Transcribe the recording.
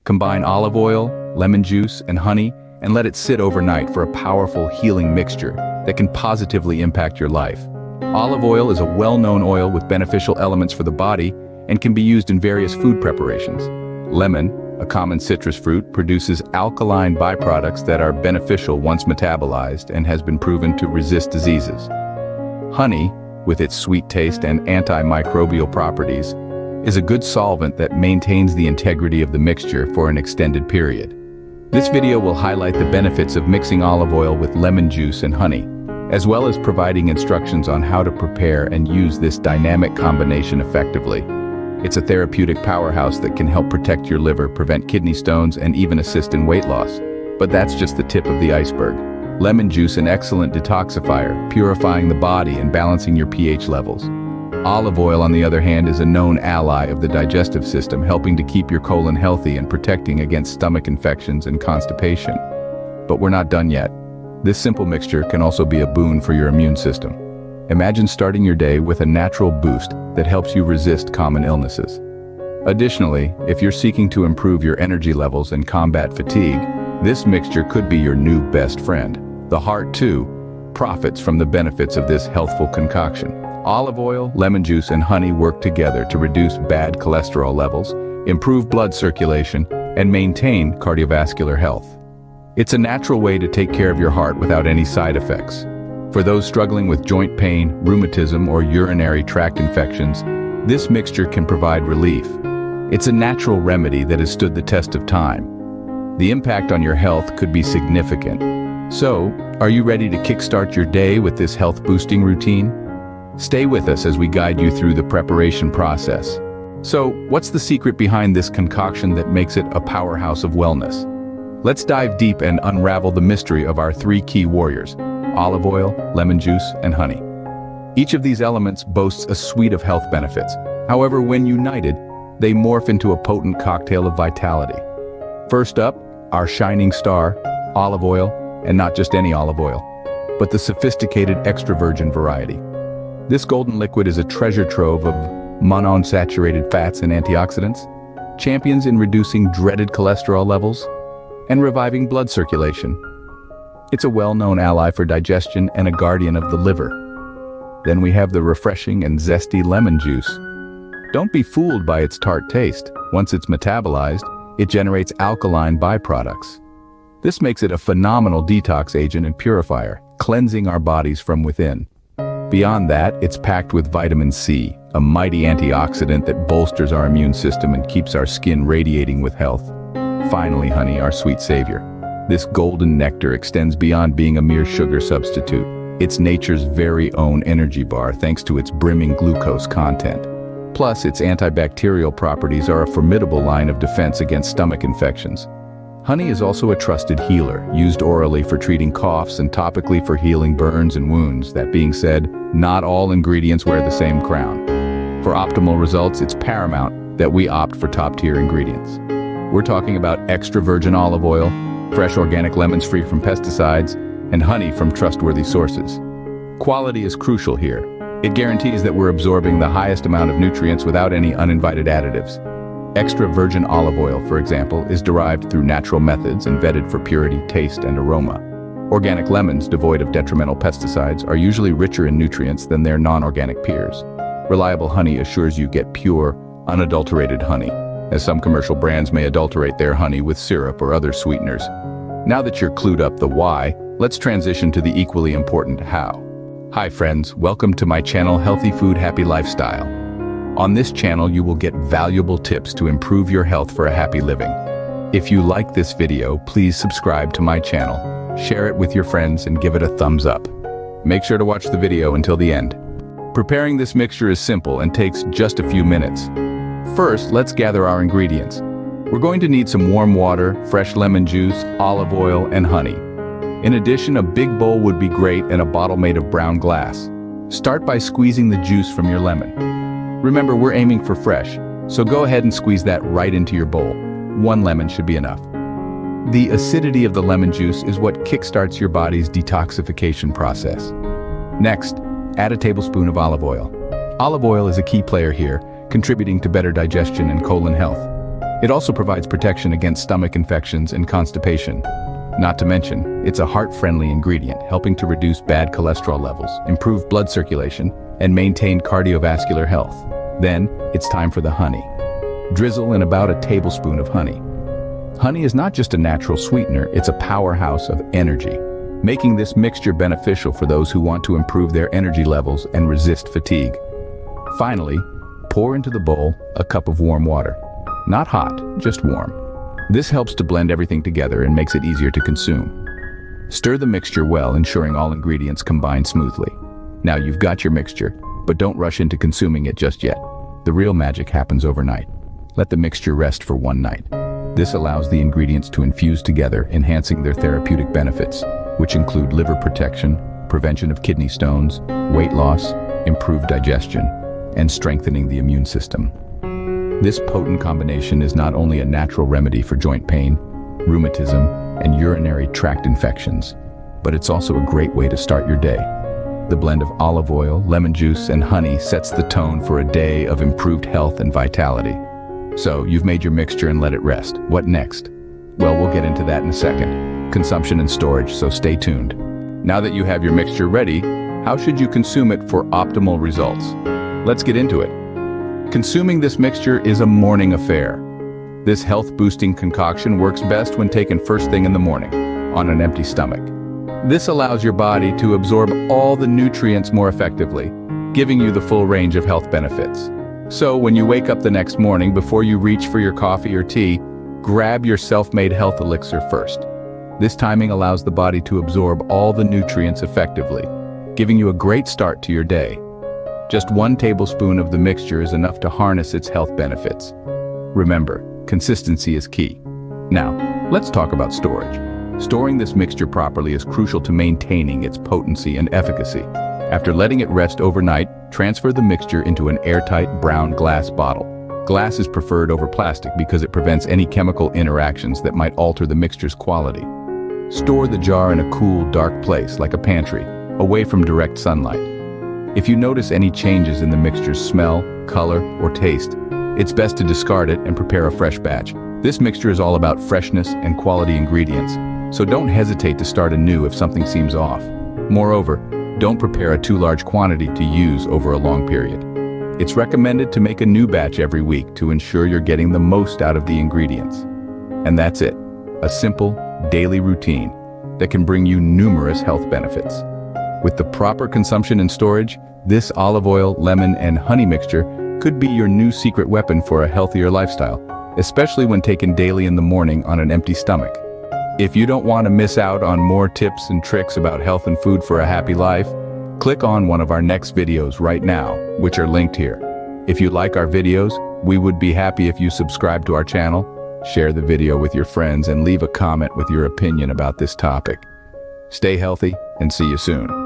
Combine olive oil, lemon juice, and honey, and let it sit overnight for a powerful healing mixture that can positively impact your life. Olive oil is a well-known oil with beneficial elements for the body and can be used in various food preparations. Lemon, a common citrus fruit, produces alkaline byproducts that are beneficial once metabolized and has been proven to resist diseases. Honey, with its sweet taste and antimicrobial properties, is a good solvent that maintains the integrity of the mixture for an extended period. This video will highlight the benefits of mixing olive oil with lemon juice and honey, as well as providing instructions on how to prepare and use this dynamic combination effectively. It's a therapeutic powerhouse that can help protect your liver, prevent kidney stones, and even assist in weight loss. But that's just the tip of the iceberg. Lemon juice, an excellent detoxifier, purifying the body and balancing your pH levels. Olive oil, on the other hand, is a known ally of the digestive system, helping to keep your colon healthy and protecting against stomach infections and constipation. But we're not done yet. This simple mixture can also be a boon for your immune system. Imagine starting your day with a natural boost that helps you resist common illnesses. Additionally, if you're seeking to improve your energy levels and combat fatigue, this mixture could be your new best friend. The heart, too, profits from the benefits of this healthful concoction. Olive oil, lemon juice, and honey work together to reduce bad cholesterol levels, improve blood circulation, and maintain cardiovascular health. It's a natural way to take care of your heart without any side effects. For those struggling with joint pain, rheumatism, or urinary tract infections, this mixture can provide relief. It's a natural remedy that has stood the test of time. The impact on your health could be significant. So, are you ready to kickstart your day with this health-boosting routine? Stay with us as we guide you through the preparation process. So, what's the secret behind this concoction that makes it a powerhouse of wellness? Let's dive deep and unravel the mystery of our three key warriors: olive oil, lemon juice, and honey. Each of these elements boasts a suite of health benefits. However, when united, they morph into a potent cocktail of vitality. First up, our shining star, olive oil, and not just any olive oil, but the sophisticated extra virgin variety. This golden liquid is a treasure trove of monounsaturated fats and antioxidants, champions in reducing dreaded cholesterol levels and reviving blood circulation. It's a well-known ally for digestion and a guardian of the liver. Then we have the refreshing and zesty lemon juice. Don't be fooled by its tart taste. Once it's metabolized, it generates alkaline byproducts. This makes it a phenomenal detox agent and purifier, cleansing our bodies from within. Beyond that, it's packed with vitamin C, a mighty antioxidant that bolsters our immune system and keeps our skin radiating with health. Finally, honey, our sweet savior. This golden nectar extends beyond being a mere sugar substitute. It's nature's very own energy bar thanks to its brimming glucose content. Plus, its antibacterial properties are a formidable line of defense against stomach infections. Honey is also a trusted healer, used orally for treating coughs and topically for healing burns and wounds. That being said, not all ingredients wear the same crown. For optimal results, it's paramount that we opt for top-tier ingredients. We're talking about extra virgin olive oil, fresh organic lemons free from pesticides, and honey from trustworthy sources. Quality is crucial here. It guarantees that we're absorbing the highest amount of nutrients without any uninvited additives. Extra virgin olive oil, for example, is derived through natural methods and vetted for purity, taste, and aroma. Organic lemons, devoid of detrimental pesticides, are usually richer in nutrients than their non-organic peers. Reliable honey assures you get pure, unadulterated honey, as some commercial brands may adulterate their honey with syrup or other sweeteners. Now that you're clued up the why, let's transition to the equally important how. Hi friends, welcome to my channel Healthy Food Happy Lifestyle. On this channel you will get valuable tips to improve your health for a happy living. If you like this video, please subscribe to my channel, share it with your friends, and give it a thumbs up. Make sure to watch the video until the end. Preparing this mixture is simple and takes just a few minutes. First, let's gather our ingredients. We're going to need some warm water, fresh lemon juice, olive oil, and honey. In addition, a big bowl would be great and a bottle made of brown glass. Start by squeezing the juice from your lemon. Remember, we're aiming for fresh, so go ahead and squeeze that right into your bowl. One lemon should be enough. The acidity of the lemon juice is what kickstarts your body's detoxification process. Next, add a tablespoon of olive oil. Olive oil is a key player here, contributing to better digestion and colon health. It also provides protection against stomach infections and constipation. Not to mention, it's a heart-friendly ingredient, helping to reduce bad cholesterol levels, improve blood circulation, and maintain cardiovascular health. Then, it's time for the honey. Drizzle in about a tablespoon of honey. Honey is not just a natural sweetener, it's a powerhouse of energy, making this mixture beneficial for those who want to improve their energy levels and resist fatigue. Finally, pour into the bowl a cup of warm water. Not hot, just warm. This helps to blend everything together and makes it easier to consume. Stir the mixture well, ensuring all ingredients combine smoothly. Now you've got your mixture, but don't rush into consuming it just yet. The real magic happens overnight. Let the mixture rest for one night. This allows the ingredients to infuse together, enhancing their therapeutic benefits, which include liver protection, prevention of kidney stones, weight loss, improved digestion, and strengthening the immune system. This potent combination is not only a natural remedy for joint pain, rheumatism, and urinary tract infections, but it's also a great way to start your day. The blend of olive oil, lemon juice, and honey sets the tone for a day of improved health and vitality. So, you've made your mixture and let it rest. What next? Well, we'll get into that in a second. Consumption and storage, so stay tuned. Now that you have your mixture ready, how should you consume it for optimal results? Let's get into it. Consuming this mixture is a morning affair. This health-boosting concoction works best when taken first thing in the morning, on an empty stomach. This allows your body to absorb all the nutrients more effectively, giving you the full range of health benefits. So when you wake up the next morning, before you reach for your coffee or tea, grab your self-made health elixir first. This timing allows the body to absorb all the nutrients effectively, giving you a great start to your day. Just 1 tablespoon of the mixture is enough to harness its health benefits. Remember, consistency is key. Now, let's talk about storage. Storing this mixture properly is crucial to maintaining its potency and efficacy. After letting it rest overnight, transfer the mixture into an airtight brown glass bottle. Glass is preferred over plastic because it prevents any chemical interactions that might alter the mixture's quality. Store the jar in a cool, dark place, like a pantry, away from direct sunlight. If you notice any changes in the mixture's smell, color, or taste, it's best to discard it and prepare a fresh batch. This mixture is all about freshness and quality ingredients, so don't hesitate to start anew if something seems off. Moreover, don't prepare a too large quantity to use over a long period. It's recommended to make a new batch every week to ensure you're getting the most out of the ingredients. And that's it, a simple, daily routine that can bring you numerous health benefits. With the proper consumption and storage, this olive oil, lemon, and honey mixture could be your new secret weapon for a healthier lifestyle, especially when taken daily in the morning on an empty stomach. If you don't want to miss out on more tips and tricks about health and food for a happy life, click on one of our next videos right now, which are linked here. If you like our videos, we would be happy if you subscribe to our channel, share the video with your friends, and leave a comment with your opinion about this topic. Stay healthy and see you soon.